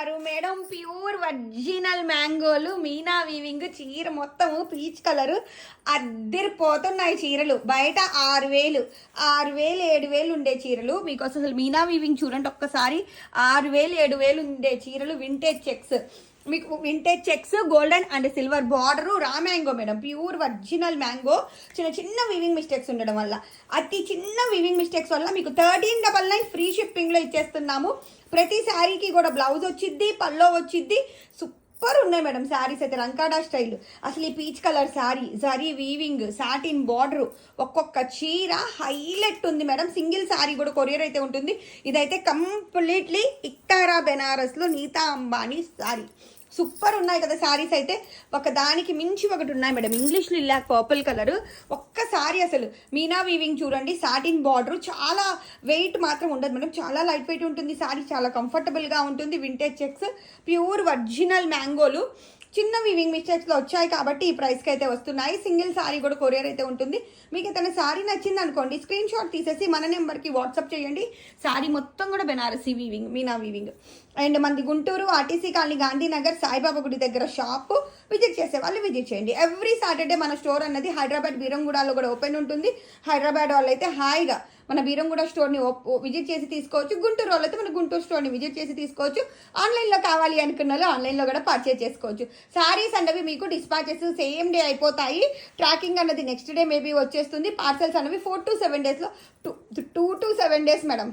చూస్తున్నారు madam pure original మ్యాంగోలు మీనా వీవింగ్ చీర మొత్తము పీచ్ కలర్ అద్దరిపోతున్నాయి చీరలు బయట 6,000 7,000 ఉండే చీరలు మీకు అసలు మీనా వీవింగ్ చూడండి ఒక్కసారి 6,000 7,000 ఉండే చీరలు వింటేజ్ చెక్స్ మీకు vintage checks golden and silver border raw mango madam pure original mango చిన్న చిన్న వీవింగ్ మిస్టేక్స్ ఉండడం వల్ల అతి చిన్న వీవింగ్ మిస్టేక్స్ వల్ల మీకు 1399 ఫ్రీ షిప్పింగ్లో ఇచ్చేస్తున్నాము. ప్రతి శారీకి కూడా బ్లౌజ్ వచ్చిద్ది పల్లో వచ్చిద్ది సూపర్ ఉన్నాయి మేడం శారీస్ అయితే రంకాడా స్టైల్. అసలు ఈ peach colour sari zari weaving satin border ఒక్కొక్క చీర హైలైట్ ఉంది మేడం. సింగిల్ శారీ కూడా కొరియర్ అయితే ఉంటుంది. ఇదైతే కంప్లీట్లీ ఇక్తారా బెనారస్లో నీతా అంబానీ శారీ సూపర్ ఉన్నాయి కదా శారీస్ అయితే ఒకదానికి మించి ఒకటి ఉన్నాయి మేడం. ఇంగ్లీష్లో ఇలా పర్పుల్ కలర్ ఒక్కసారి అసలు మీనా వీవింగ్ చూడండి సాటిన్ బార్డర్ చాలా వెయిట్ మాత్రం ఉండదు మేడం. చాలా లైట్ వెయిట్ ఉంటుంది శారీ చాలా కంఫర్టబుల్గా ఉంటుంది. వింటేజ్ చెక్స్ ప్యూర్ ఒరిజినల్ మ్యాంగోలు చిన్న వీవింగ్ మిస్టేక్స్లో వచ్చాయి కాబట్టి ఈ ప్రైస్కి అయితే వస్తున్నాయి. సింగిల్ శారీ కూడా కొరియర్ అయితే ఉంటుంది. మీకు ఏదైనా శారీ నచ్చింది అనుకోండి స్క్రీన్ షాట్ తీసేసి మన నెంబర్కి వాట్సాప్ చేయండి. శారీ మొత్తం కూడా Banarasi weaving Meena weaving. And మనది గుంటూరు ఆర్టీసీ కాలనీ గాంధీనగర్ సాయిబాబా గుడి దగ్గర షాప్ విజిట్ చేసే వాళ్ళు విజిట్ చేయండి. ఎవ్రీ సాటర్డే మన స్టోర్ అన్నది హైదరాబాద్ బీరంగూడలో కూడా ఓపెన్ ఉంటుంది. హైదరాబాద్ వాళ్ళు అయితే హాయిగా మన బీరంగూడ స్టోర్ని విజిట్ చేసి తీసుకోవచ్చు. గుంటూరు వాళ్ళు అయితే మన గుంటూరు స్టోర్ని విజిట్ చేసి తీసుకోవచ్చు. ఆన్లైన్లో కావాలి అనుకున్న వాళ్ళు ఆన్లైన్లో కూడా పర్చేజ్ చేసుకోవచ్చు. శారీస్ అన్నవి మీకు డిస్పాచెస్ సేమ్ డే అయిపోతాయి. ట్రాకింగ్ అన్నది నెక్స్ట్ డే మేబీ వచ్చేస్తుంది. పార్సల్స్ అన్నవి 4 to 7 డేస్లో 2 to 7 డేస్ మేడం.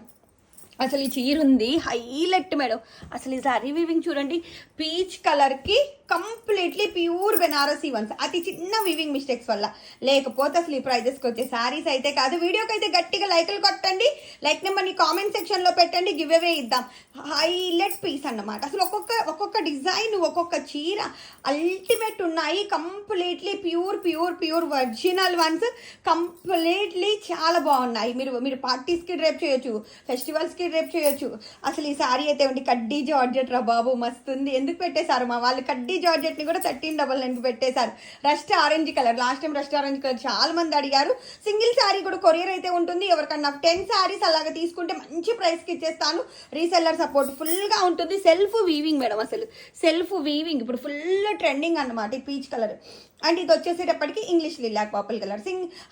అసలు ఈ చీర ఉంది హైలైట్ మేడం. అసలు ఈ సారీ వీవింగ్ చూడండి పీచ్ కలర్కి కంప్లీట్లీ ప్యూర్ బెనారసీ వన్స్ అతి చిన్న వీవింగ్ మిస్టేక్స్ వల్ల లేకపోతే అసలు ఈ ప్రైజెస్కి వచ్చే శారీస్ అయితే కాదు. వీడియోకి అయితే గట్టిగా లైకులు కొట్టండి. లైక్ నెంబర్ని కామెంట్ సెక్షన్లో పెట్టండి. గివ్ అవే ఇద్దాం. హైలైట్ పీస్ అన్నమాట. అసలు ఒక్కొక్క డిజైన్ ఒక్కొక్క చీర అల్టిమేట్ ఉన్నాయి. Completely pure original once completely చాలా బాగున్నాయి. మీరు పార్టీస్కి డ్రైప్ చేయొచ్చు ఫెస్టివల్స్కి రేపు చేయొచ్చు. అసలు ఈ సారీ అయితే ఉండి కడ్డీ జార్జెట్ రా బాబు మస్తు ఉంది. ఎందుకు పెట్టేశారు మా వాళ్ళు కడ్డీ జార్జెట్ని కూడా 1399కి పెట్టేశారు. Rust orange colour last time rust orange colour చాలా మంది అడిగారు. సింగిల్ శారీ కూడా కొరియర్ అయితే ఉంటుంది. ఎవరికన్నా 10 శారీస్ అలాగా తీసుకుంటే మంచి ప్రైస్కి ఇచ్చేస్తాను. రీసెల్లర్ సపోర్ట్ ఫుల్గా ఉంటుంది. సెల్ఫ్ వీవింగ్ మేడం అసలు సెల్ఫ్ వీవింగ్ ఇప్పుడు ఫుల్ ట్రెండింగ్ అన్నమాట ఈ పీచ్ కలర్. అండ్ ఇది వచ్చేసేటప్పటికి ఇంగ్లీష్ లిలాక్ పర్పుల్ కలర్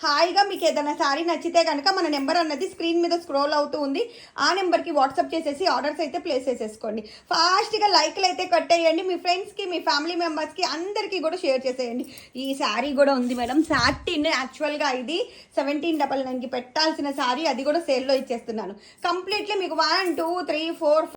హాయిగా మీకు ఏదైనా శారీ నచ్చితే కనుక మన నెంబర్ అన్నది స్క్రీన్ మీద స్క్రోల్ అవుతూ ఉంది. ఆ నెంబర్కి వాట్సాప్ చేసేసి ఆర్డర్స్ అయితే ప్లేస్ చేసేసుకోండి. ఫాస్ట్గా లైక్లు అయితే కట్టేయండి. మీ ఫ్రెండ్స్కి మీ ఫ్యామిలీ మెంబర్స్కి అందరికీ కూడా షేర్ చేసేయండి. ఈ శారీ కూడా ఉంది మేడం సాటిన్. యాక్చువల్గా ఇది 1799కి పెట్టాల్సిన శారీ అది కూడా సేల్లో ఇచ్చేస్తున్నాను. కంప్లీట్లీ మీకు 1 2 3 4